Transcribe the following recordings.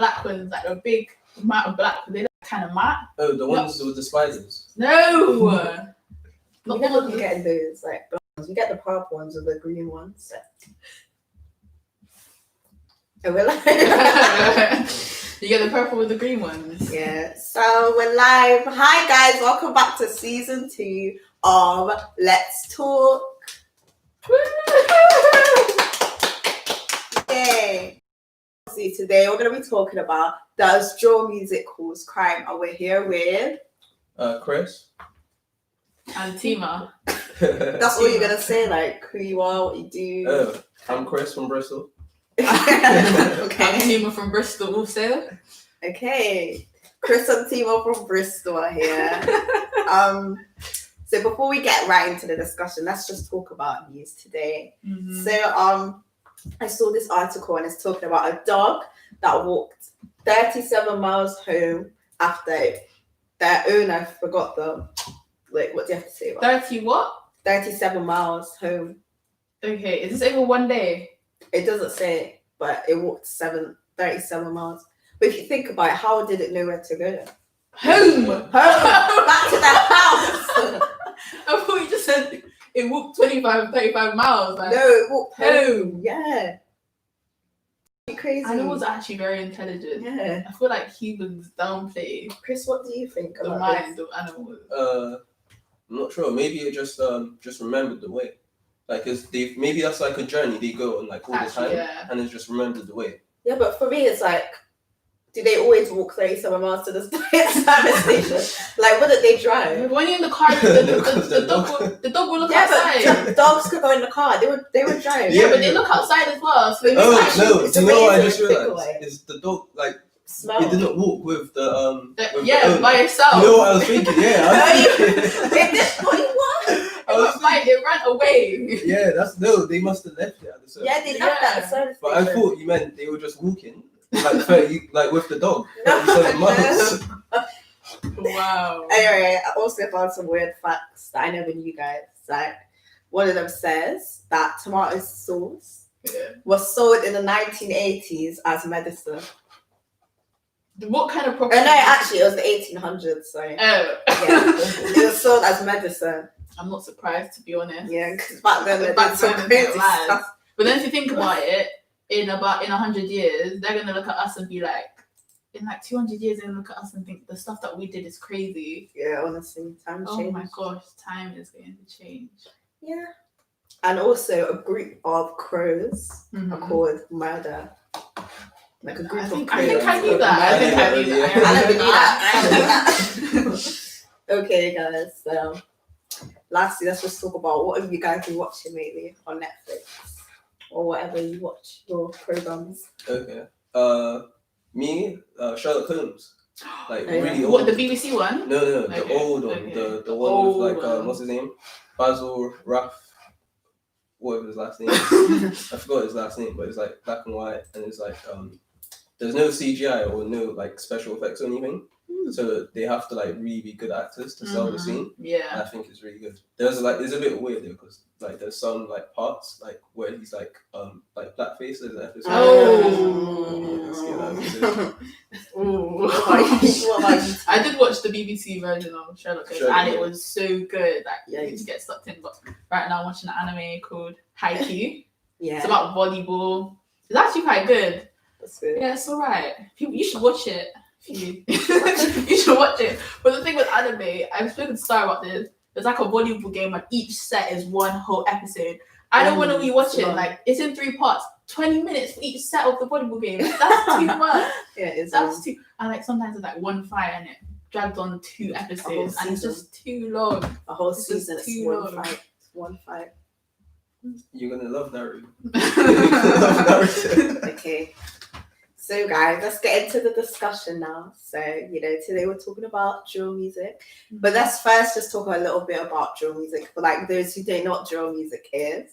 black ones, like a big amount of black. They look kind of matte. Oh, the ones with the spiders. No. We never be getting those like browns. We get the purple ones or the green ones. And we're like, you get the purple with the green ones. Yeah. So we're live. Hi guys, welcome back to season 2 of Let's Talk. Yay. See, today we're gonna be talking about does drill music cause crime, and we're here with Chris. And Thema. That's all you're gonna say, like who you are, what you do. Oh, I'm Chris from Bristol. Okay. I'm Thema from Bristol also. Okay. Chris and Timo from Bristol are here. So before we get right into the discussion, let's just talk about news today. Mm-hmm. So I saw this article and it's talking about a dog that walked 37 miles home after their owner forgot them. Like, what do you have to say about 30 what? 37 miles home. Okay, is this over one day? It doesn't say, but it walked 37 miles. But if you think about it, how did it know where to go? Home! Back to the house! I thought you just said it walked 35 miles. Like, No, it walked home. Yeah. Crazy. Animals are actually very intelligent. Yeah. I feel like humans downplay Chris, what do you think the about mind of animals. I'm not sure. Maybe it just remembered the way. Like maybe that's like a journey they go on like all the time, and it's just remembered the way. Yeah, but for me, it's like, do they always walk 37 miles to the service station? Like, wouldn't they drive? When you're in the car, the dog will look outside. But dogs could go in the car. They would drive. Yeah, but they look outside as well. So No! it's Do you know what I amazing just takeaway. realized? Is the dog like Smell. it didn't walk with the by itself. You know what I was thinking? Yeah, I was thinking. It did what he wanted. They ran away. Yeah, they must have left it at the service. Yeah, they left at the service But I station. thought you meant they were just walking, like 30, like with the dog. No. 37 miles. Wow. Anyway, I also found some weird facts that I never knew, guys. Like, one of them says that tomato sauce was sold in the 1980s as medicine. What kind of Oh, property? no, actually, it was the 1800s, sorry. Oh. Yeah, it was sold as medicine. I'm not surprised, to be honest. Yeah, because back then they Back did some then, crazy lies. stuff. But then if you think about it, in 100 years, they're gonna look at us and be like, in like 200 years, they're gonna look at us and think the stuff that we did is crazy. Yeah, honestly, time Oh changed. my gosh, time is going to change. Yeah. And also a group of crows Mm-hmm. are called murder. Like a group of crows. I think I knew that. I never knew that. Okay, guys. So, lastly, let's just talk about what have you guys been watching lately on Netflix or whatever you watch your programs. Okay. Me, Sherlock Holmes. Like really old. What, the BBC one? No, the Okay, old one. okay. The one Old with like one. what's his name? Basil Raff. Whatever his last name is. I forgot his last name, but it's like black and white, and it's like there's no CGI or no like special effects or anything. So they have to like really be good actors to sell the scene. And Yeah. I think it's really good. It's a bit weird though, because like there's some like parts like where he's like blackface. There's an episode. What about you? I did watch the BBC version of Sherlock Holmes, and it was so good. Like, you just get sucked in. But right now, I'm watching an anime called Haikyuu. Yeah. It's about volleyball. It's actually quite good. That's good. Yeah, it's alright. You should watch it. You should watch it. But the thing with anime, I've spoken to Stara about this. There's like a volleyball game, and each set is one whole episode. I don't want to rewatch it. Like, it's in 3 parts. 20 minutes for each set of the volleyball game. That's too much. Yeah, it's That's too. And like sometimes it's like one fight and it dragged on 2 episodes, and it's just too long. a whole It's season. just It's too one long. fight. It's one fight. You're gonna love Naruto. Love Naruto. Okay. So guys, let's get into the discussion now. So, today we're talking about drill music. But let's first just talk a little bit about drill music. For like those who don't know what drill music is.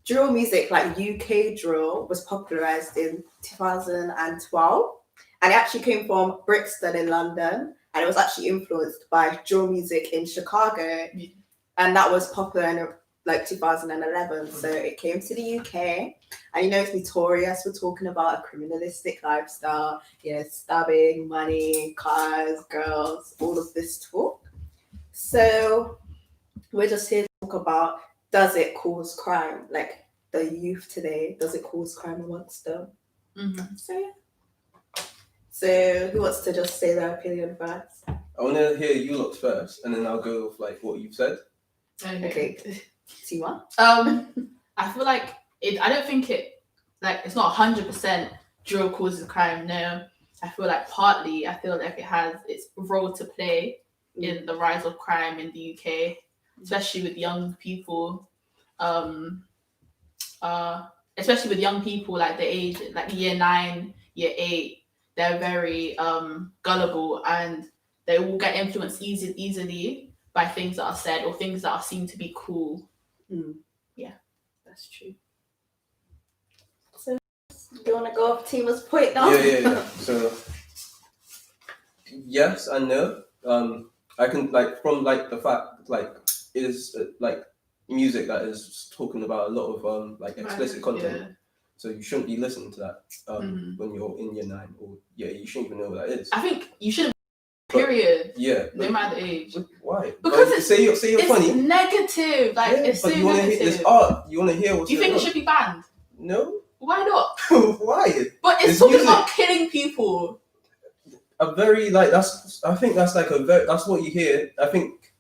Drill music, like UK drill, was popularized in 2012. And it actually came from Brixton in London. And it was actually influenced by drill music in Chicago. Yeah. And that was popular in like 2011. So it came to the UK, and you know it's notorious. We're talking about a criminalistic lifestyle, stabbing, money, cars, girls, all of this talk. So we're just here to talk about, does it cause crime? Like the youth today, does it cause crime amongst them? So who wants to just say their opinion first? I want to hear you lot first, and then I'll go with like what you've said. Okay. Tima? I feel like I don't think it's not 100% drill causes crime. No, I feel like partly, I feel like it has its role to play in the rise of crime in the UK, especially with young people. Especially with young people like the age, like year 9, year 8, they're very gullible, and they will get influenced easily by things that are said or things that are seen to be cool. Yeah, that's true. So, do you want to go off Tima's point now? Yeah. So, yes and no. I can from the fact it is music that is talking about a lot of explicit content. Yeah. So you shouldn't be listening to that when you're in year 9 or you shouldn't even know what that is. I think you shouldn't. Period. Yeah. No matter the age. Why? Because you're it's funny. Negative. It's so you wanna negative. hear, it's art. You want to hear what's Do you think going it should be banned? No. Why not? Why? But it's talking about killing people. A very that's what you hear. I think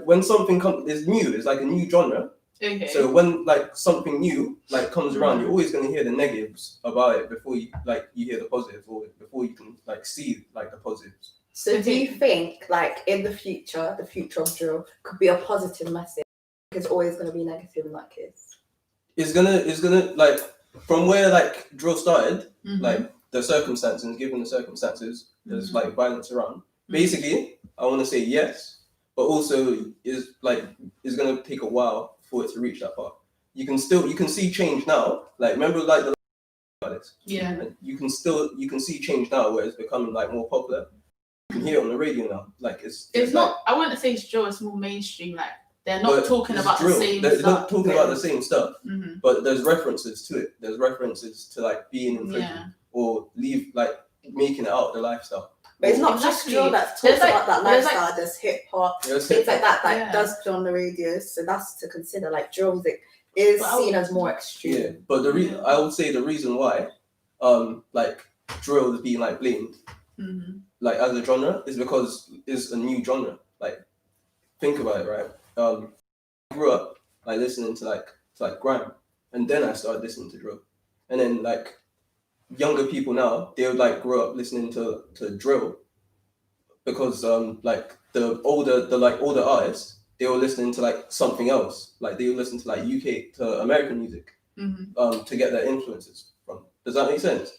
when something is new, it's like a new genre. Okay. So when something new comes around, you're always going to hear the negatives about it before you you hear the positives, or before you can see the positives. So do you think in the future of drill could be a positive message? It's always going to be negative in that case. It's gonna from where drill started, the circumstances, given the circumstances, there's violence around. Basically, I want to say yes, but also is gonna take a while for it to reach that part. You can see change now. Remember the this. Yeah. You can see change now where it's becoming more popular. You can hear it on the radio now. It's not. I wouldn't say it's drill. It's more mainstream. They're not talking about drill. the same They're stuff. not talking about the same stuff. But there's references to it. There's references to being in prison or making it out the lifestyle. But it's not just drill that talks about that lifestyle. There's hip hop, things like that does put on the radio. So that's to consider. Drill music is seen as more extreme. Yeah, but I would say the reason why, drill is being blamed, as a genre, is because it's a new genre. Think about it, right? I grew up listening to grime, and then I started listening to drill, and then younger people now, they would grow up listening to drill because the older artists, they were listening to something else. They would listen to UK to American music to get their influences from. Does that make sense?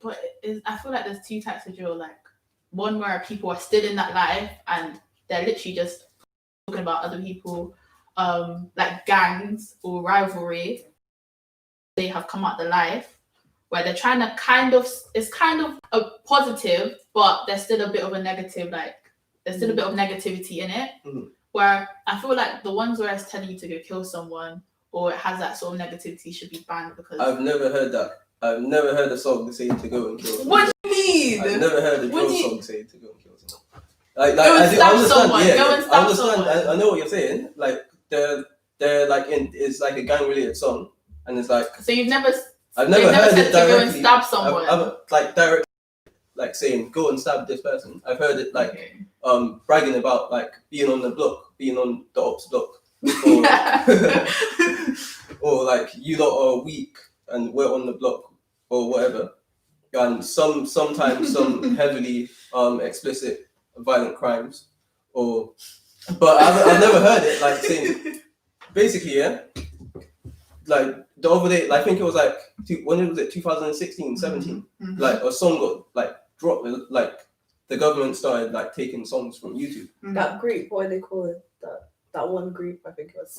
But I feel there's two types of drill. One where people are still in that life and they're literally just talking about other people, gangs or rivalry. They have come out the life where they're trying to it's kind of a positive, but there's still a bit of a negative, there's still a bit of negativity in it. Where I feel the ones where it's telling you to go kill someone or it has that sort of negativity should be banned because I've never heard that. I've never heard a song saying to go and kill someone. What do you mean? I've never heard a drill song saying to go and kill someone. Go and stab someone. Go and stab someone. I know what you're saying. They're it's a gang related song, and it's So you've never. I've never heard said it to go and directly. stab someone. I've directly saying go and stab this person. I've heard it bragging about being on the block, being on the ops block, or you lot are weak and we're on the block or whatever. And sometimes some heavily explicit violent crimes, but I've never heard it saying basically the other day, I think it was when was it 2016, 17, a song got dropped, the government started taking songs from YouTube. That group, what do they call it? That one group, I think it was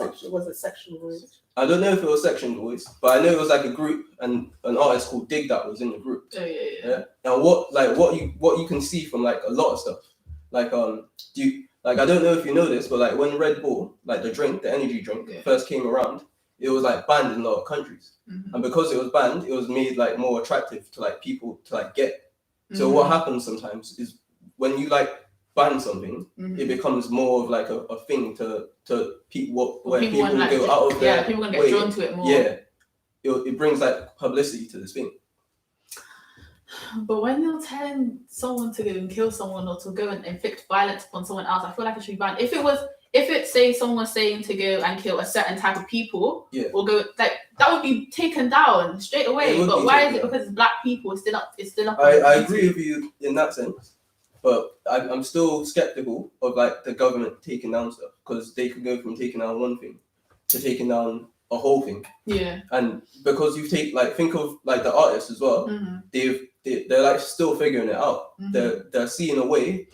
Section Voice? I don't know if it was Section Voice, but I know it was a group, and an artist called Dig that was in the group. Oh yeah. And what you can see from a lot of stuff, Like I don't know if you know this, but like when Red Bull, like the drink, the energy drink, first came around, it was like banned in a lot of countries, and because it was banned, it was made like more attractive to like people to like get. So what happens sometimes is when you like ban something, it becomes more of like a thing to people where people like, go out of their people gonna way. get drawn to it more. Yeah, it brings like publicity to this thing. But when you're telling someone to go and kill someone or to go and inflict violence upon someone else, I feel like it should be banned. If it's say someone saying to go and kill a certain type of people, or go like that would be taken down straight away. But why is it because it's black people? It's still up. I agree with you in that sense, but I'm still skeptical of like the government taking down stuff because they could go from taking down one thing to taking down a whole thing. Yeah. And because you think of like the artists as well, they're like still figuring it out. They're seeing a way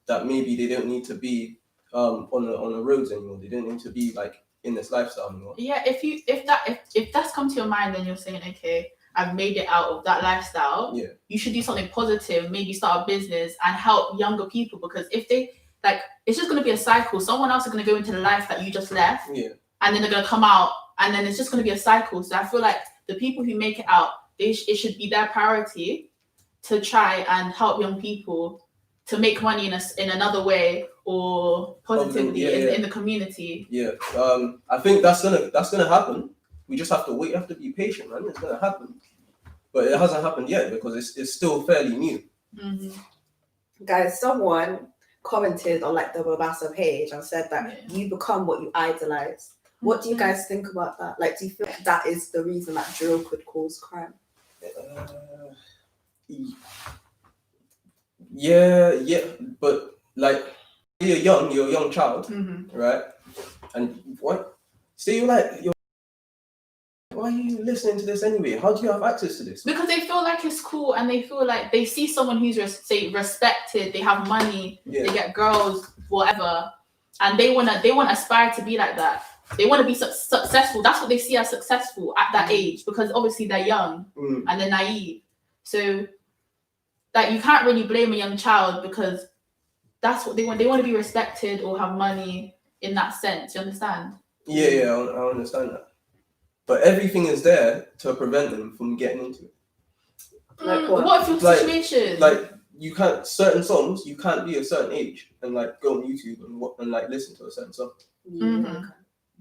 that maybe they don't need to be on the roads anymore. They don't need to be like in this lifestyle anymore. Yeah, if that's come to your mind and you're saying, okay, I've made it out of that lifestyle, you should do something positive, maybe start a business and help younger people, because if they like, it's just going to be a cycle. Someone else is going to go into the life that you just left, and then they're going to come out, and then it's just going to be a cycle. So I feel like the people who make it out, it should be their priority to try and help young people to make money in another way or positively in the community. Yeah, I think that's gonna happen. We just have to wait. You have to be patient, man. It's gonna happen, but it hasn't happened yet because it's still fairly new. Guys, someone commented on like the Babbasa page and said that you become what you idolize. What do you guys think about that? Like, do you feel like that is the reason that Juror could cause crime? Yeah, but like you're a young child, right? And what? So you're like, why are you listening to this anyway? How do you have access to this? Because they feel like it's cool, and they feel like they see someone who's respected, they have money, they get girls, whatever, and they wanna aspire to be like that. They want to be successful. That's what they see as successful at that age, because obviously they're young and they're naive. So like you can't really blame a young child because that's what they want. They want to be respected or have money in that sense. You understand? Yeah, I understand that. But everything is there to prevent them from getting into it. Like what if your situation? Like you can't, certain songs, you can't be a certain age and like go on YouTube and like listen to a certain song.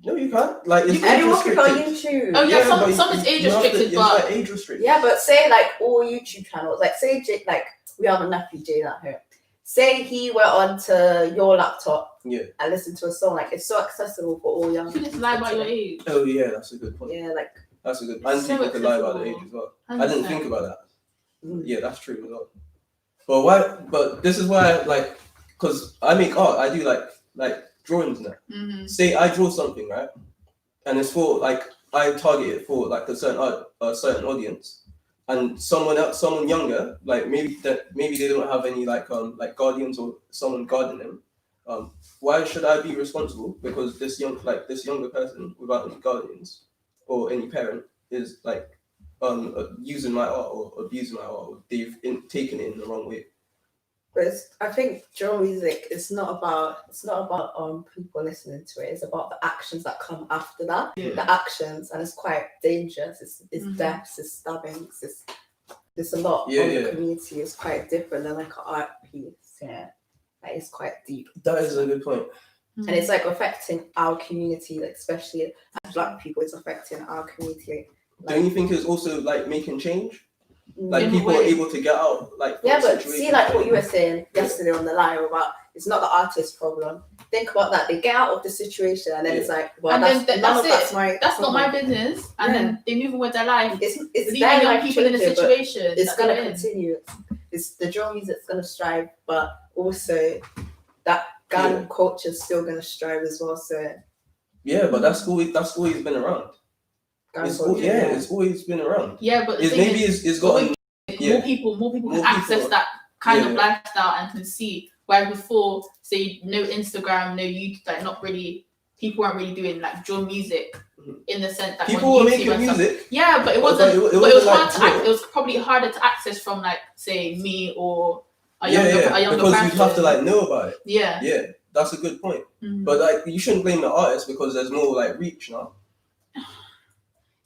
No, you can't. Like it's age restricted. On YouTube. Oh yeah, some is age restricted, but like age restricted. Yeah, but say like all YouTube channels, like say like we have a nephew Jay at home. Say he went onto your laptop and listened to a song, like it's so accessible for all young people. You can just lie about your age. Oh yeah, that's a good point. Yeah, like that's a good. And people can lie about their age as well. 100%. I didn't think about that. Yeah, that's true as well. But why? But this is why, like, because I make art, I do like drawings now. Say I draw something, right, and it's for like I target it for like a certain audience, and someone else, someone younger, like maybe they don't have any like guardians or someone guarding them. Why should I be responsible because this younger person without any guardians or any parent is like using my art or abusing my art, or they've taken it in the wrong way? But I think drill music is not about people listening to it. It's about the actions that come after that. The actions, and it's quite dangerous. It's deaths, it's stabbings, it's a lot of the community. It's quite different than like an art piece. Yeah, like it's quite deep. That is a good point. And it's like affecting our community, like especially as Black people. It's affecting our community. Like, don't you think it's also like making change? Like people are able to get out, like but see, like what you were saying yesterday on the live about it's not the artist's problem. Think about that. They get out of the situation, and then it's like, well, that's not my business. And then they move on with their life. It's leaving young people in a situation. It's gonna continue. It's the drill music's gonna strive, but also that gang culture is still gonna strive as well. So but that's always been around. It's always been around. Yeah, but it's gotten more people can access that kind of lifestyle and can see. Whereas before, say no Instagram, no YouTube, like not really, people weren't really doing like drill music in the sense that people were making music. Yeah, but it wasn't. It was hard to. It was probably harder to access from like say me or a younger because person. you have to like know about it. Yeah. that's a good point. Mm. But like, you shouldn't blame the artist because there's more like reach now.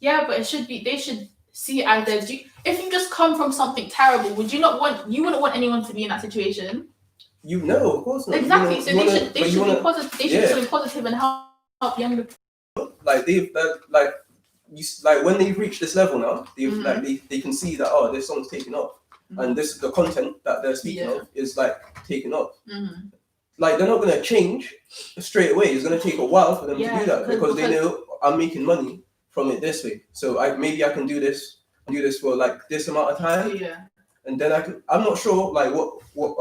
Yeah, but it should be. They should see either. If you just come from something terrible, would you not want? You wouldn't want anyone to be in that situation. You know, of course not. Exactly. You So wanna, they should be positive. They should be positive and help younger. Like like when they've reached this level now, they can see that this song's taking off, and the content that they're speaking of is like taking off. Mm-hmm. Like they're not gonna change straight away. It's gonna take a while for them to do that because they know I'm making money from it this way. So maybe I can do this for like this amount of time. Yeah. And then I'm not sure like what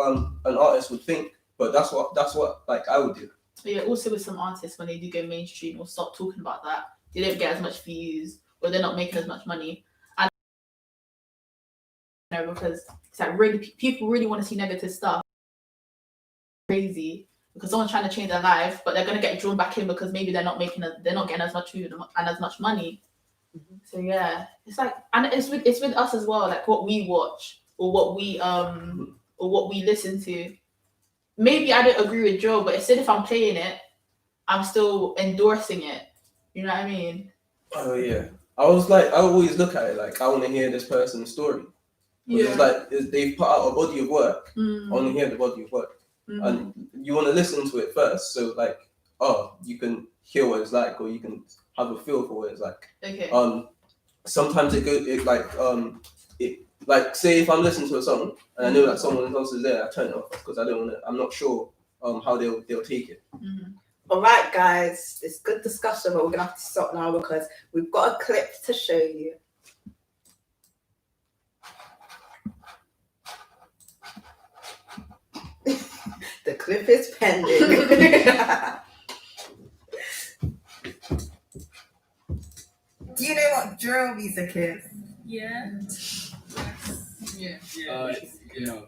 an artist would think, but that's what like I would do. Yeah, also with some artists, when they do go mainstream or start talking about that, they don't get as much views or they're not making as much money. And because it's like really people really want to see negative stuff. Crazy because someone's trying to change their life, but they're gonna get drawn back in because maybe they're not getting as much views and as much money. Mm-hmm. So yeah, it's like, and it's with us as well, like what we watch or what we listen to. Maybe I don't agree with Joe, but instead if I'm playing it, I'm still endorsing it. You know what I mean? Oh yeah. I always look at it like I want to hear this person's story. It's like they've put out a body of work. I want to hear the body of work. Mm-hmm. And you want to listen to it first, so like, you can hear what it's like, or you can have a feel for what it's like. Okay. Sometimes say if I'm listening to a song and I know that someone else is there, I turn it off because I'm not sure how they'll take it. Mm-hmm. All right, guys, it's good discussion, but we're gonna have to stop now because we've got a clip to show you. The clip is pending. Do you know what drill music is? Yeah. Yeah. No.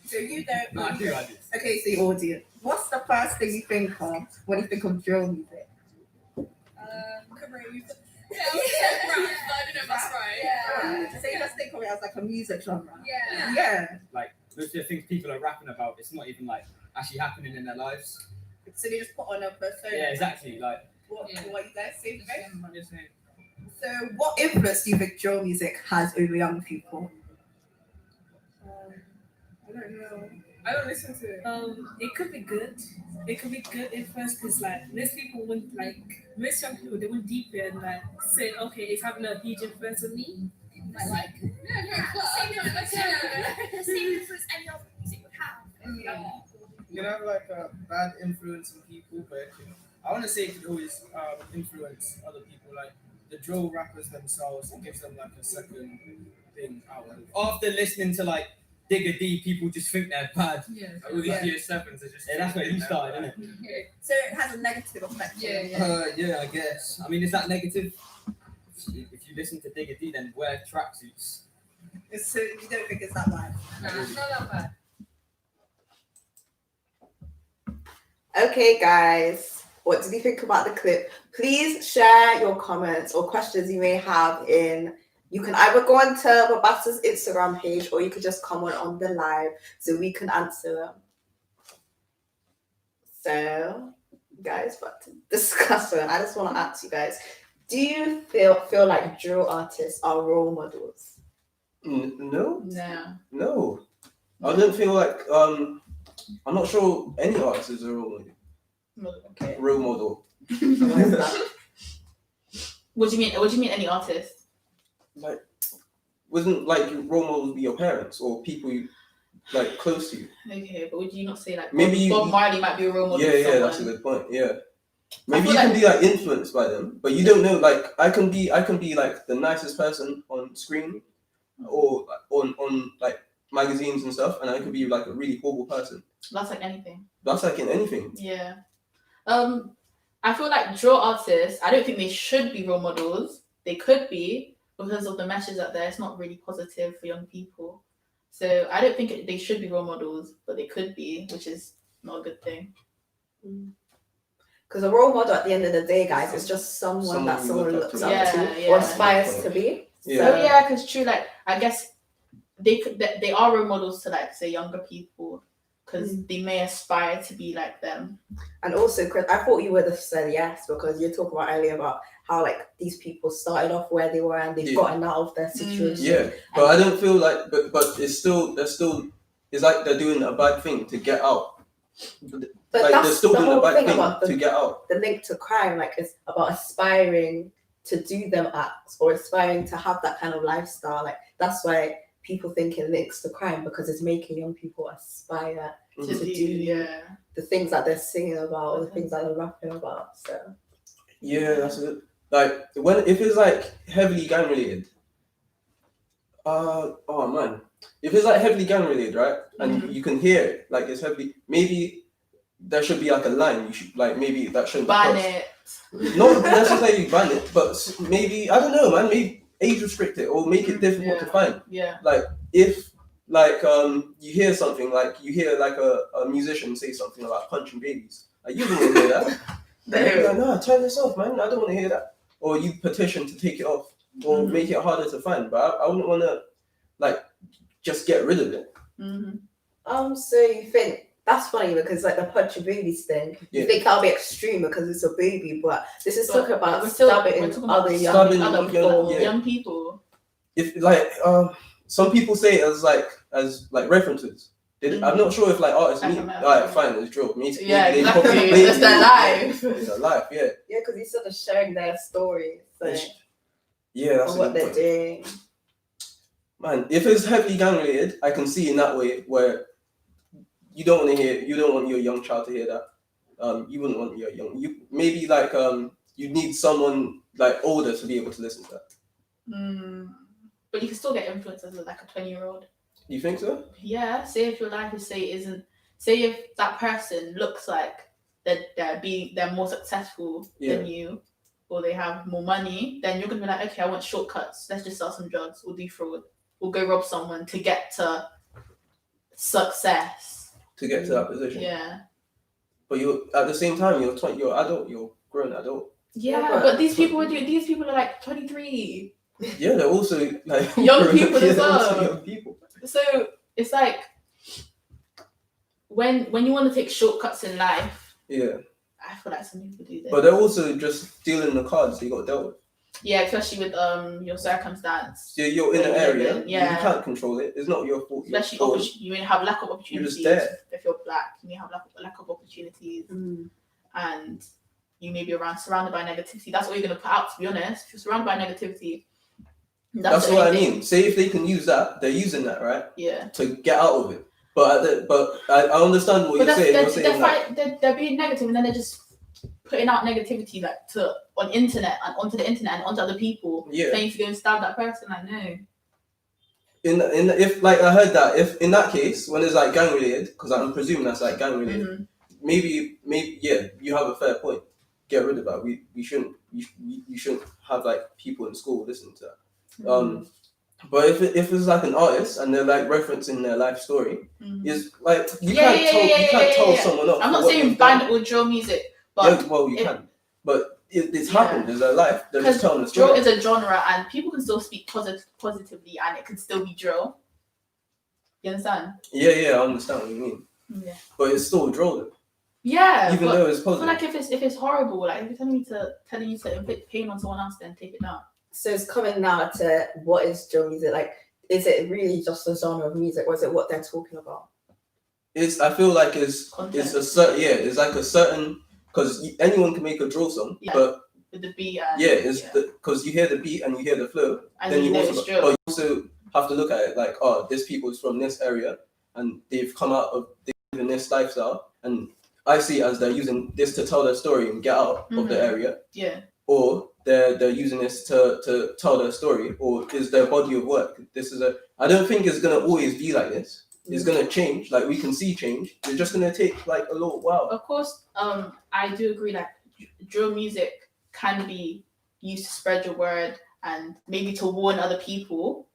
So you don't. No, I do. Okay, so your audience. What's the first thing you think of when you think of drill music? Career. Yeah, I don't know if that's right. Yeah. So you just think of it as like a music genre. Yeah. Yeah. Like most of the things people are rapping about, it's not even like actually happening in their lives. So they just put on a persona. Yeah, exactly. Like what you guys say, right? So what influence do you think drill music has over young people? I don't know. I don't listen to it. It could be good. It could be good at first because like most young people they went deeper and like say, okay, it's having a huge influence on me. Same influence any other music would have. You can have like a bad influence on people, but I want to say it could always influence other people. Like the drill rappers themselves, it gives them like a second thing out. after listening to like Digger D, people just think they're bad. Yeah. All these year sevens are just. Yeah, that's where he started, isn't it? Yeah. So it has a negative effect. Yeah, I guess. I mean, is that negative? If you listen to Digger D, then wear tracksuits. So you don't think it's that bad? Nah, it's not that bad. Okay, guys, what did you think about the clip? Please share your comments or questions you may have in. You can either go onto Babbasa's Instagram page or you could just comment on the live so we can answer them. So, guys, but to discuss it, I just want to ask you guys: do you feel like drill artists are role models? No. No. I don't feel like I'm not sure any artist is a role model. Okay. Role model. What do you mean? What do you mean? Any artist? Like, wouldn't like your role models be your parents or people you like close to you? Okay, but would you not say like maybe Bob Marley might be a role model? Yeah, that's a good point. Yeah, maybe you can be like influenced by them, but you don't know. Like, I can be like the nicest person on screen or on like magazines and stuff, and I could be like a really horrible person. That's like anything. That's like in anything. Yeah. I feel like drill artists, I don't think they should be role models. They could be because of the message out there. It's not really positive for young people. So I don't think they should be role models, but they could be, which is not a good thing. Because a role model at the end of the day, guys, is just someone that someone looks up to or aspires to be. Yeah. So yeah, because true, like I guess they are role models to like say younger people. because they may aspire to be like them. And also, Chris, I thought you would have said yes because you're talking about earlier about how like these people started off where they were and they've gotten out of their situation. Yeah, but I don't feel like, but it's still, it's like they're doing a bad thing to get out. But like that's they're still the doing a whole bad thing thing about to get out. the link to crime. Like it's about aspiring to do them acts or aspiring to have that kind of lifestyle. Like that's why people think it links to crime because it's making young people aspire To to do, do the things that they're singing about or the things that they're rapping about. So Yeah, that's it. Like if it's like heavily gang related, oh man, if it's like heavily gang related, right, and you can hear it, like it's heavily, maybe there should be like a line. You should like maybe that shouldn't ban be it. not necessarily ban it, but maybe I don't know, man. Maybe age restrict it or make it difficult to find. Yeah. Like if like you hear something like you hear like a musician say something about punching babies, like you don't want to hear that. You're like, no, turn this off, man. I don't want to hear that. Or you petition to take it off or make it harder to find. But I wouldn't want to like just get rid of it. So you think that's funny because like the punching babies thing, you think that'll be extreme because it's a baby, but this is talking about we're stabbing talking other about young young people. people. If like some people say it as like references. I'm not sure if like artists mean like fine, it's drill. Yeah, exactly. It's their life. It's their life, yeah. Yeah, because he's sort of sharing their stories. So yeah, that's what they're doing. Man, if it's heavily gang related, I can see in that way where you don't want your young child to hear that. You wouldn't want your young. You maybe like you need someone like older to be able to listen to that. But you can still get influencers with like a 20-year-old. You think so? Yeah. Say if your life is say if that person looks like they're more successful than you, or they have more money, then you're gonna be like, okay, I want shortcuts. Let's just sell some drugs. We'll do fraud. We'll go rob someone to get to success. To get to that position. Yeah. But you're at the same time you're adult. You're grown adult. Yeah, but these people are like 23. Yeah, they're also like young people as well. Young people. So it's like when you want to take shortcuts in life. Yeah. I feel like some people do this. But they're also just dealing the cards they got dealt with. Yeah, especially with your circumstance. Yeah, you're in an area. Yeah. You can't control it. It's not your fault. Especially you may have lack of opportunities. You're just there. If you're black, you may have lack of opportunities, and you may be surrounded by negativity. That's what you're gonna put out. To be honest, if you're surrounded by negativity. That's what I mean. Say if they can use that, they're using that, right? Yeah. To get out of it. But I understand what you're saying. They're being negative, and then they're just putting out negativity like on internet and onto the internet and onto other people. Yeah. Saying to go and stab that person, like no. If like I heard that if in that case when it's like gang related, because I'm presuming that's like gang related, maybe yeah, you have a fair point. Get rid of that. We shouldn't have like people in school listening to that. But if it's like an artist and they're like referencing their life story, it's like you can't tell someone off. I'm not saying ban or drill music, but you can. But it's happened. There's a life. They're just telling the story. Drill is a genre, and people can still speak positively, and it can still be drill. You understand? Yeah, I understand what you mean. Yeah. But it's still drill though. Yeah. Even though it's positive. I feel like if it's horrible, like if you're telling you to inflict pain on someone else, then take it down. So it's coming now to what is drill music? Like, is it really just a genre of music, or is it what they're talking about? I feel like it's a certain it's like a certain because anyone can make a drill song, but with the beat. Because you hear the beat and you hear the flow, and then you also, but you also have to look at it like, this people is from this area and they've come out of in this lifestyle, and I see it as they're using this to tell their story and get out of the area. Yeah. Or they're using this to tell their story, or is their body of work. I don't think it's gonna always be like this. It's gonna change. Like we can see change. It's just gonna take like a little while. Of course, I do agree that drill music can be used to spread your word and maybe to warn other people.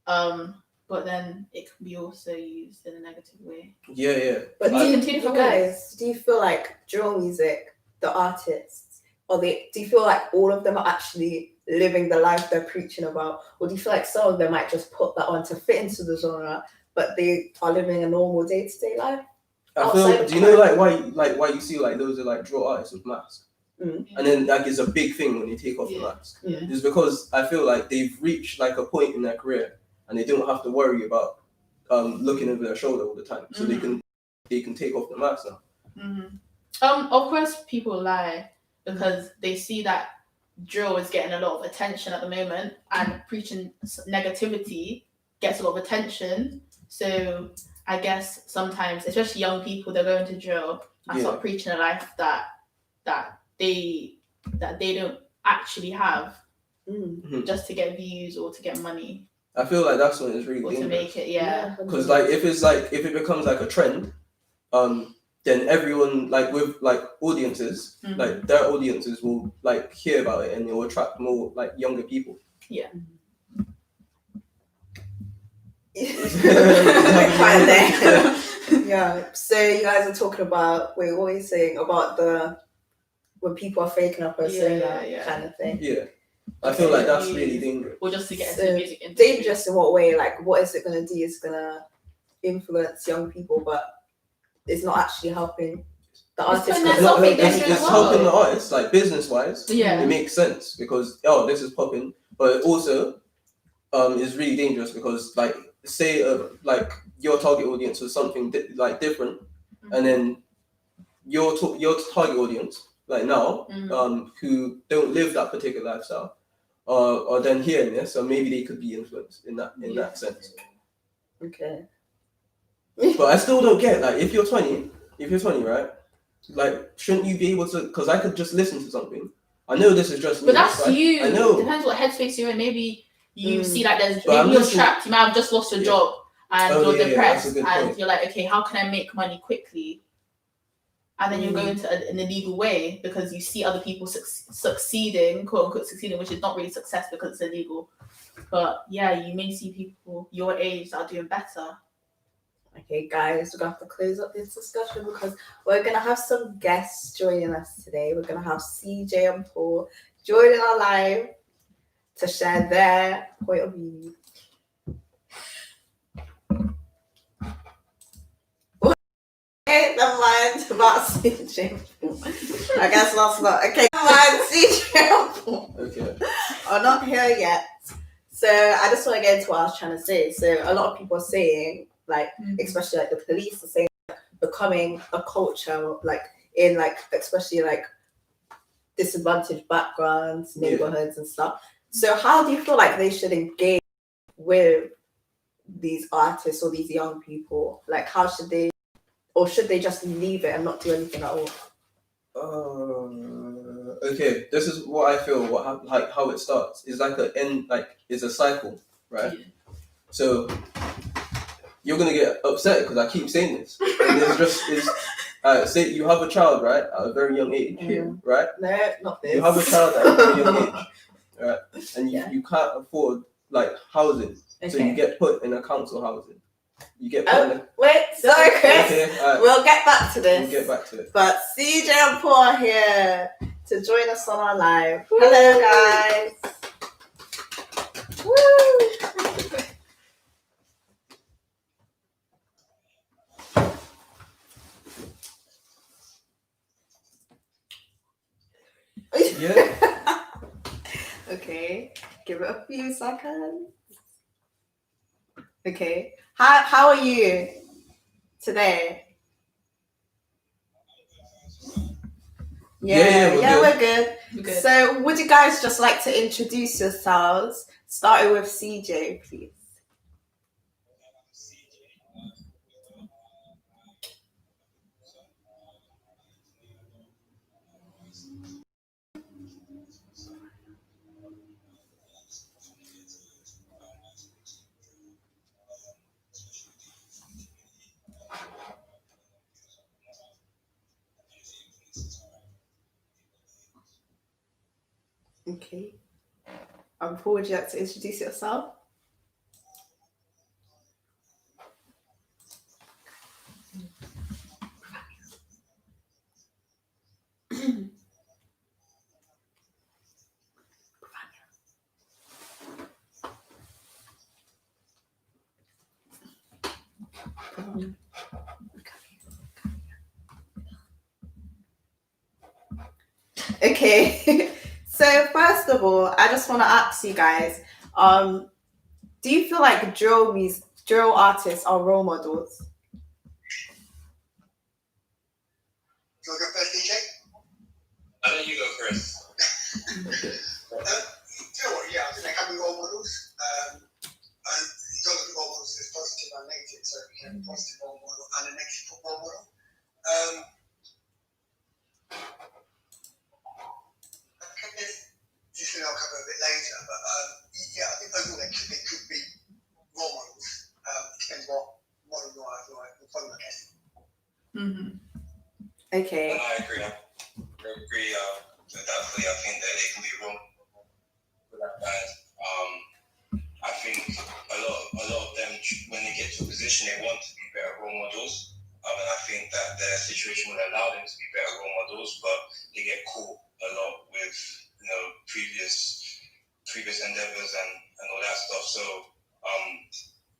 But then it can be also used in a negative way. Yeah. But do you feel like drill music, the artists, do you feel like all of them are actually living the life they're preaching about? Or do you feel like some of them might just put that on to fit into the genre, but they are living a normal day-to-day life? I Outside feel. of Do you know why you see like those are like draw artists with masks, Mm. and then like it's a big thing when they take off the mask. Yeah. It's because I feel like they've reached like a point in their career and they don't have to worry about looking over their shoulder all the time, so they can take off the mask now. Of course, people lie because they see that drill is getting a lot of attention at the moment, and preaching negativity gets a lot of attention. So I guess sometimes, especially young people, they're going to drill and start preaching a life that they don't actually have, just to get views or to get money. I feel like that's when it's really or dangerous. to make it, Because like if it becomes like a trend, then everyone like with like audiences, like their audiences will like hear about it and it will attract more like younger people. Yeah. Yeah. So you guys are talking about what are you saying about when people are faking a persona kind of thing? Yeah. I feel like that's really dangerous. Or just to get into the music industry. Dangerous in what way? Like, what is it going to do? It's going to influence young people, but it's not actually helping the artist. It's helping the artist, like business-wise. Yeah. It makes sense because, this is popping. But it also is really dangerous because, like, say, like, your target audience was something different, and then your target audience, like now, who don't live that particular lifestyle, are then hearing this, so maybe they could be influenced in that sense. Okay. But I still don't get, like, if you're 20, right, like, shouldn't you be able to? Because I could just listen to something. I know this is just me. But that's right? you. I know. Depends what headspace you're in. Maybe you see like But maybe you're trapped. You might have just lost your job and you're depressed, and point. you're like, okay, how can I make money quickly? And then you're going to an illegal way because you see other people succeeding, quote unquote succeeding, which is not really success because it's illegal. But yeah, you may see people your age that are doing better. Okay, guys, we're going to have to close up this discussion because we're going to have some guests joining us today. We're going to have Ceejay and Paul joining our live to share their point of view. Okay, never mind about Ceejay. I guess that's not. Okay, never mind, Ceejay and Paul. Okay. Are not here yet. So I just want to get into what I was trying to say. So a lot of people are saying, like, especially like the police are saying, like, becoming a culture, like in like especially like disadvantaged backgrounds, neighborhoods and stuff. So how do you feel like they should engage with these artists or these young people? Like, how should they, or should they just leave it and not do anything at all? Okay, this is what I feel. How it starts is like it's a cycle, right? Yeah. So you're gonna get upset because I keep saying this. And say you have a child, right, at a very young age, right? No, not this. You have a child at a very young age, right? And you can't afford like housing, so you get put in a council housing. You get put wait, sorry, Chris. Okay, we'll get back to this. We'll get back to it. But Ceejay and Paul are here to join us on our live. Hello, guys. Woo! Yeah. Okay, give it a few seconds. Okay, how are you today? Yeah, we're good. So, would you guys just like to introduce yourselves? Starting with Ceejay, please. Okay. Paul, would you like to introduce yourself? Okay. So first of all, I just want to ask you guys, do you feel like drill artists are role models? You want to go first, DJ? I know you go, Chris. You know what? Yeah, I think they can be role models. And you got to be role models. There's positive and negative. So you can have a positive role model and a negative role model. This thing I'll cover a bit later, but yeah, I think overall they could be role models. It depends what model you are, I guess. Okay. And I agree. With that fully. I think that they can be wrong with that band. I think a lot of them, when they get to a position, they want to be better role models. And I think that their situation will allow them to be better role models, but they get caught a lot with previous endeavors and all that stuff. So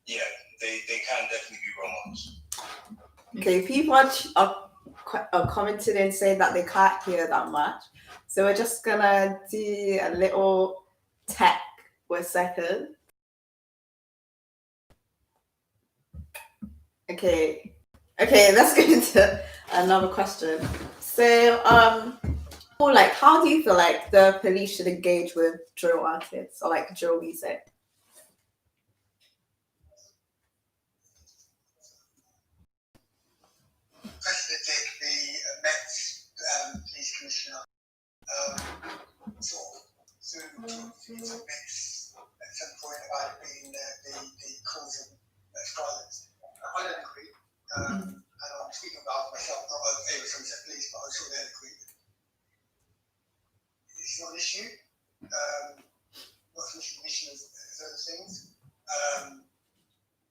yeah, they can definitely be role models. Okay, people are commenting and saying that they can't hear that much. So we're just gonna do a little tech for a second. Okay, let's go into another question. So, how do you feel like the police should engage with drill artists or like drill music? President Dick, the Met police commissioner, sort of admits at some point about it being the cause of violence. I don't agree, and I'm speaking about myself, not over here with Sunset Police, but I'm sure they'll agree. It's not an issue. Not so much an issue as other things.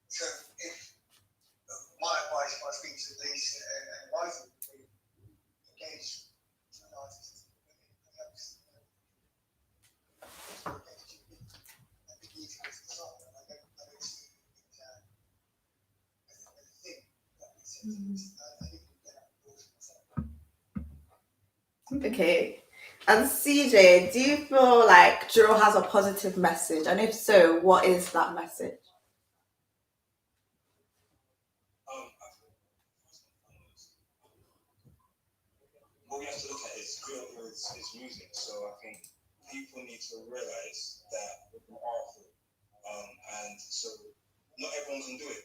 So if my advice if I speak to the police and advise them to engage with an artist, it helps. I think easy to solve. I don't see it as a thing that makes sense. I think we get that. Okay. And CJ, do you feel like drill has a positive message? And if so, what is that message? What we have to look at is drill is music. So I think people need to realize that we're artful, and so not everyone can do it.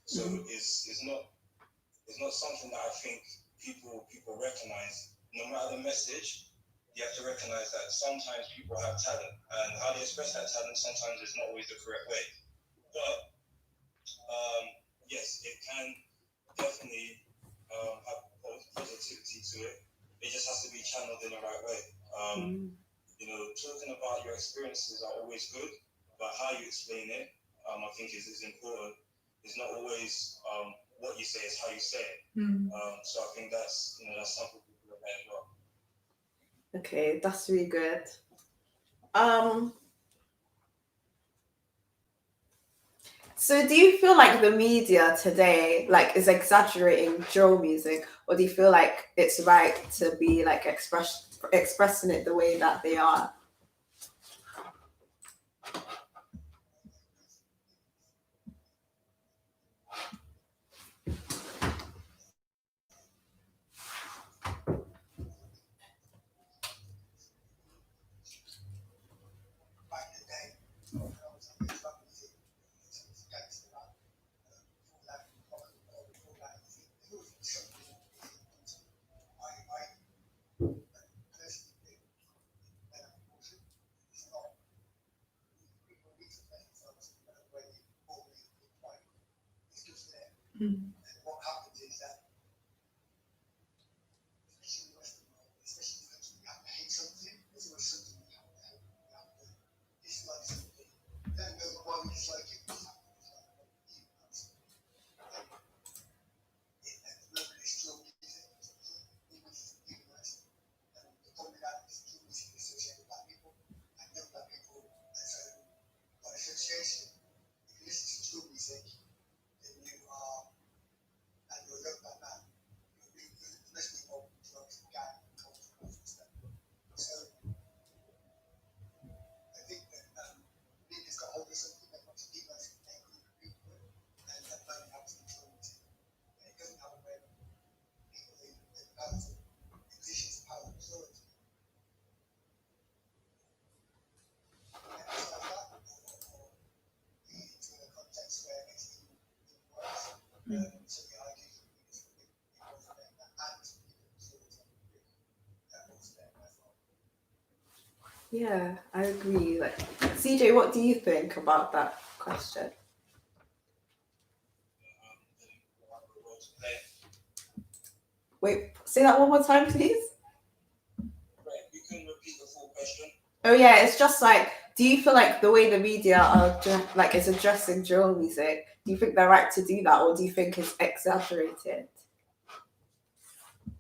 So it's not something that I think people recognize. No matter the message, you have to recognize that sometimes people have talent, and how they express that talent sometimes is not always the correct way. But yes, it can definitely have positivity to it. It just has to be channeled in the right way. Talking about your experiences are always good, but how you explain it, I think is important. It's not always what you say, it's how you say it. So I think that's something people look at as well. Okay, that's really good. So do you feel like the media today is exaggerating drill music, or do you feel like it's right to be expressing it the way that they are? And what happens is that, especially in the Western world, especially in the country, you have to hate something. There's always something you have to hate. You have to dislike something. You don't know why you dislike it. You have to dislike it. And the moment it's drill music, even worse. And the problem with that is drill music is associated with black people and young black people. And so, by association, if you listen to drill music, then you are So the idea is that it was them and that was them as well. Yeah, I agree. Like, CJ, what do you think about that question? Wait, say that one more time, please. Right, you can repeat the full question. Oh yeah, it's just like, do you feel like the way the media are like is addressing drill music? Do you think they're right to do that, or do you think it's exaggerated?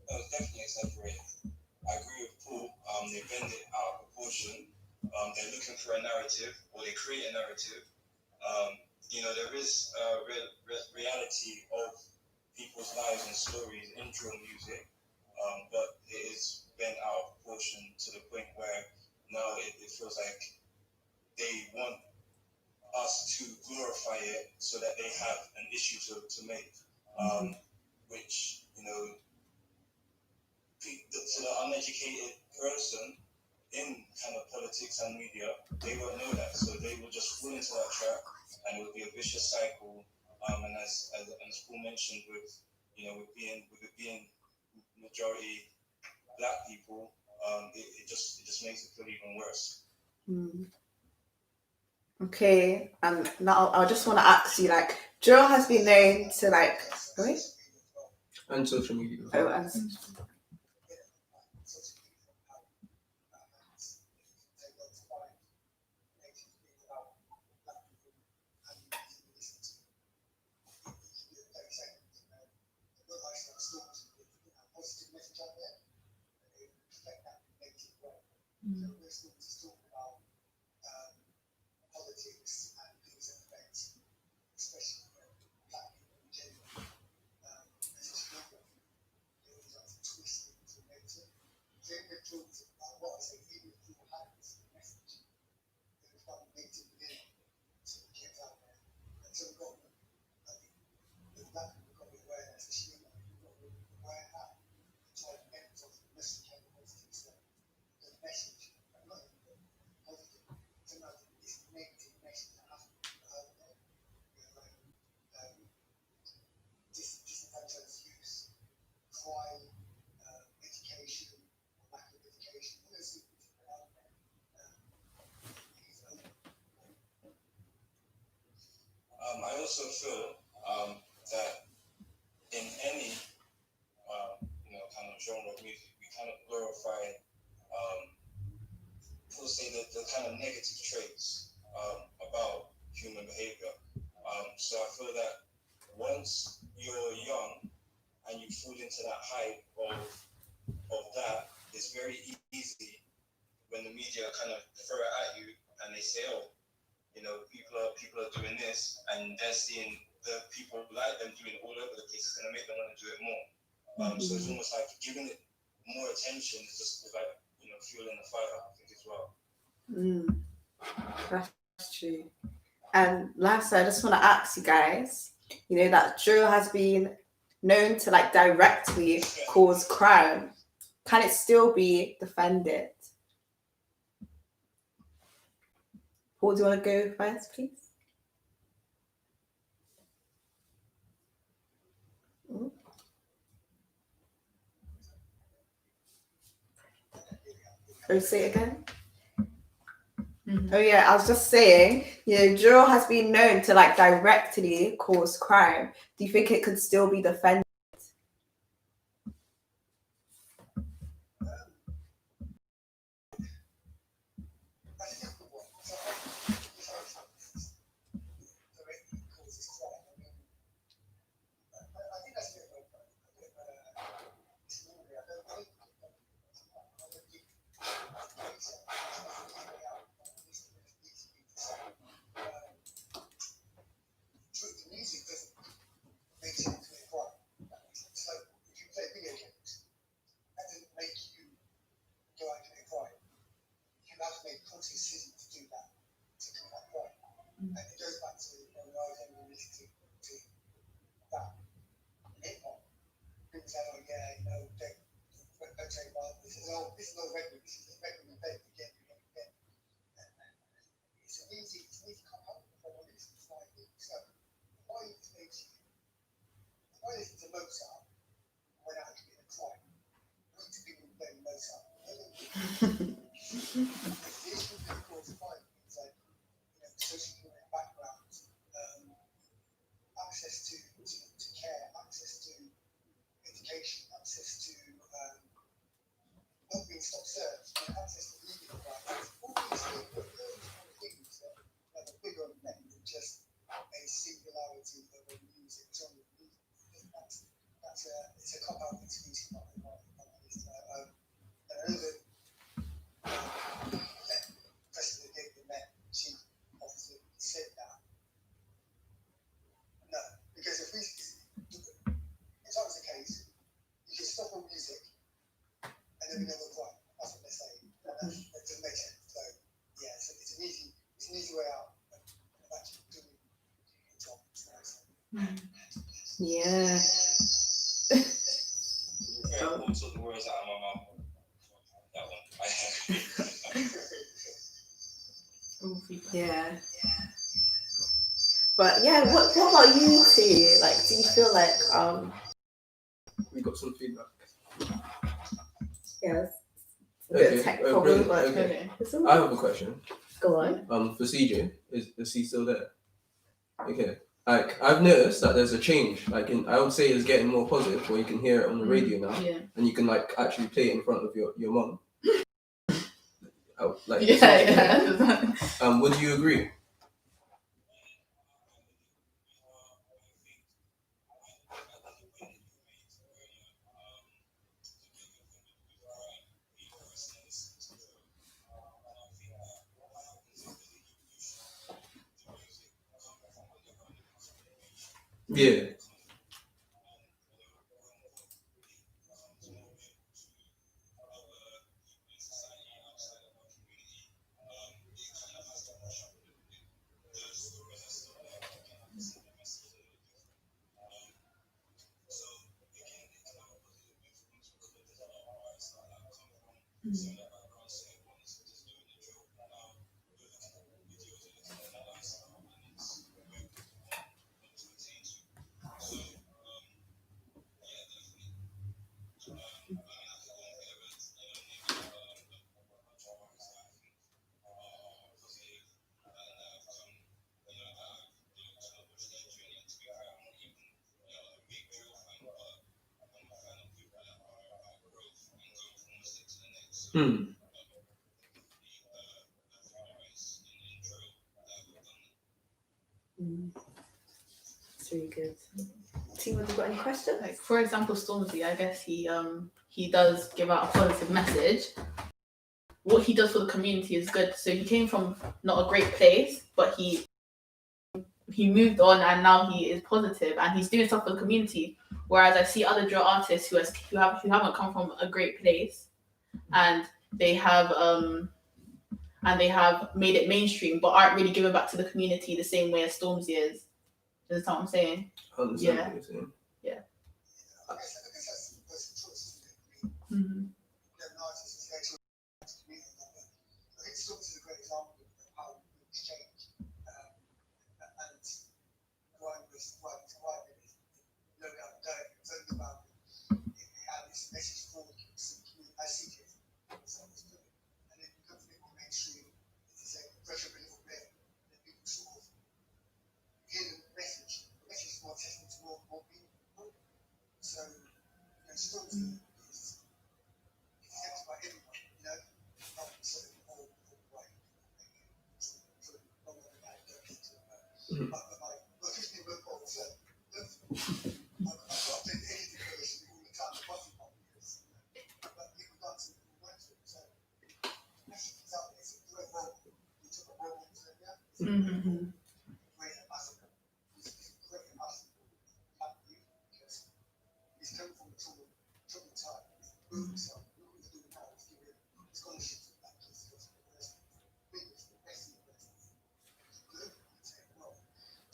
That was definitely exaggerated. I agree with Paul. They bend it out of proportion. They're looking for a narrative, or they create a narrative. There is a reality of people's lives and stories in drill music, but it is bent out of proportion to the point where now it feels like they want us to glorify it so that they have an issue to make, which, to the uneducated person in kind of politics and media, they won't know that, so they will just fall into that trap, and it will be a vicious cycle. And as Paul mentioned, with it being majority black people, it just makes it feel even worse. Okay, and now I just want to ask you, like, drill has been known to like, sorry? And social media. Oh, and Politics and things that affect, especially black people in general, as a struggle, they always like to twist it into a negative. So even if Jordan's what I say, even if Jordan had this message, it was quite negative within it, so it kept out there. And so we got, I think, the black people got the awareness, especially young people got the aware that to try to emphasize the message and the positive stuff, the message, and not even the positive. Sometimes it's the negative message that has to be out there. Disenfranchised youth, crime, education, lack of education, all those things that are out there. I also feel that in any kind of genre of music, we kind of glorify, we'll say that the kind of negative traits about human behavior. So I feel that once you're young and you fall into that hype of that, it's very easy when the media kind of throw it at you and they say, oh, people are doing this, and they're seeing the people like them doing it all over the place. It's going to make them want to do it more. So it's almost like giving it more attention is just like, fueling the fire, I think, as well. that's true. And lastly, I just want to ask you guys, that drill has been known to like directly cause crime. Can it still be defended? Paul, do you want to go first, please? Oh, say it again. Oh yeah, I was just saying, drill has been known to like directly cause crime. Do you think it could still be defended? And it goes back to when I was only listening to that hip hop. People say, oh yeah, don't say, well, this is no record, this is the record we play again. It's an easy come up with all this. It's like, so why makes you Mozart, went out to be a crime. We to people playing Mozart. The issue of course fine is like, socioeconomic background, access to care, access to education, access to not being self-served, access to legal rights, all these things that have a bigger effect than just a singularity of a music genre. It's a cop-out excuse. And I know that President David Met, she obviously said that. No, because if that was the case, you can stop all music and then we never quite. That's what they're saying. That doesn't make sense. So yeah, it's an easy way out of actually doing your job. Yeah. All took the words out of my mouth. That one. Yeah. But yeah, what about you two? Like, do you feel like We got some feedback. yeah, it's a bit Okay, of tech brilliant, problem, but okay. it's all I have a question. go on. For Ceejay, is he still there? Okay. Like, I've noticed that there's a change. Like, I would say it's getting more positive, where you can hear it on the radio now, Yeah. and you can like actually play it in front of your mum. Like, Yeah. would you agree? Yeah. It's really good. Team, have you got any questions? Like, for example, Stormzy, I guess he does give out a positive message. What he does for the community is good. So he came from not a great place, but he moved on and now he is positive and he's doing stuff for the community. Whereas I see other drill artists who haven't come from a great place and they have made it mainstream but aren't really giving back to the community the same way as Stormzy is. Is that what I'm saying? I understand what you're saying. Yeah. I guess that's the person's choice. Mm-hmm. I think Stormzy is a great example of how things change. And why was no doubt going. It's only about how this message forward as Ceejay. And then it becomes a bit more mainstream. It's like pressure up a little bit, and people sort of hear the message. The message is more accessible to more people. So, Stormzy is accepted by everyone, not necessarily all white. But just be a bit more so. I've got anything for this all the time. But people dance and people went to it. So, message is out there. It's a great role. We took a role into it, yeah? Great ambassador. He's a great ambassador. Because he's coming from a troubled time. He's moved himself. What he's doing now is giving scholarships to black kids to go to university. Biggest, the best universities. Good.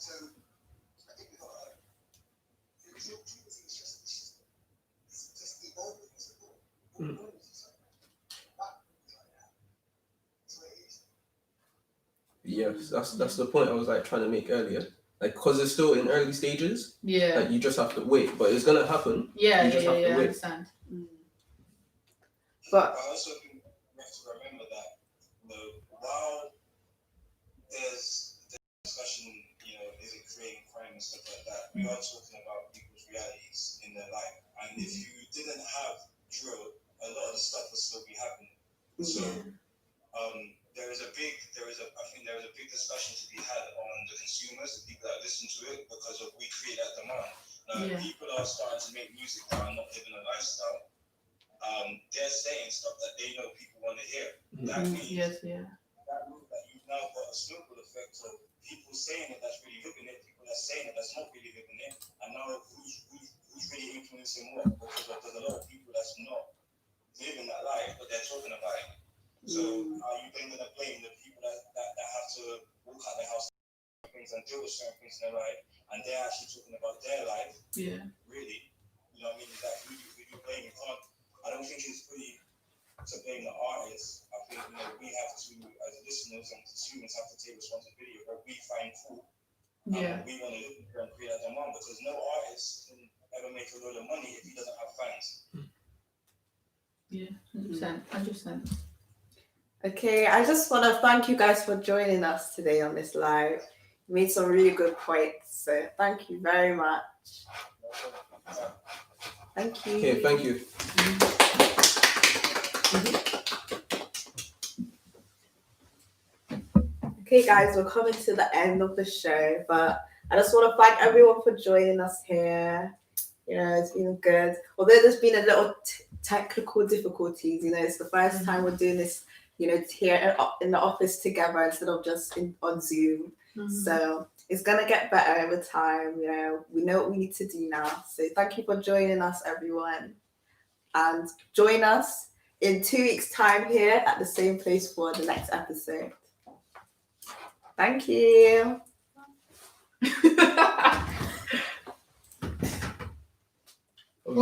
So, I think we've got a. It's just evolving as a whole. Yes, that's the point I was like trying to make earlier. like because it's still in early stages. Yeah. Like you just have to wait, but it's gonna happen. Yeah, you just have to I wait. understand. But I also think we have to remember that, while there's discussion, is it creating crime and stuff like that, we are talking about people's realities in their life. And if you didn't have drill, a lot of the stuff would still be happening. So I think there is a big discussion to be had on the consumers, the people that listen to it, because we create that demand. Now, people are starting to make music that are not living a lifestyle. They're saying stuff that they know people want to hear. That means that you've now got a snowball effect of people saying it that's really living it, people that are saying it that's not really living it, and now who's really influencing what? Because there's a lot of people that's not living that life, but they're talking about it. So are you then going to blame the people that have to walk out their house things and deal with certain things in their life, and they're actually talking about their life? Yeah. Really? You know what I mean? Like, who you blame? You can't. I don't think it's pretty to blame the artists. I think we have to, as listeners and consumers, have to take responsibility of what we find cool. Yeah. We want to live and create that demand, because no artist can ever make a load of money if he doesn't have fans. Yeah, 100%. okay, I just want to thank you guys for joining us today on this live. You made some really good points, so thank you very much. Thank you. Okay, thank you. Okay, guys, we're coming to the end of the show, but I just want to thank everyone for joining us here. It's been good. Although there's been a little technical difficulties, it's the first time we're doing this, here in the office together instead of just on Zoom. So it's gonna get better over time. We know what we need to do now. So thank you for joining us, everyone, and join us in 2 weeks' time here at the same place for the next episode. Thank you.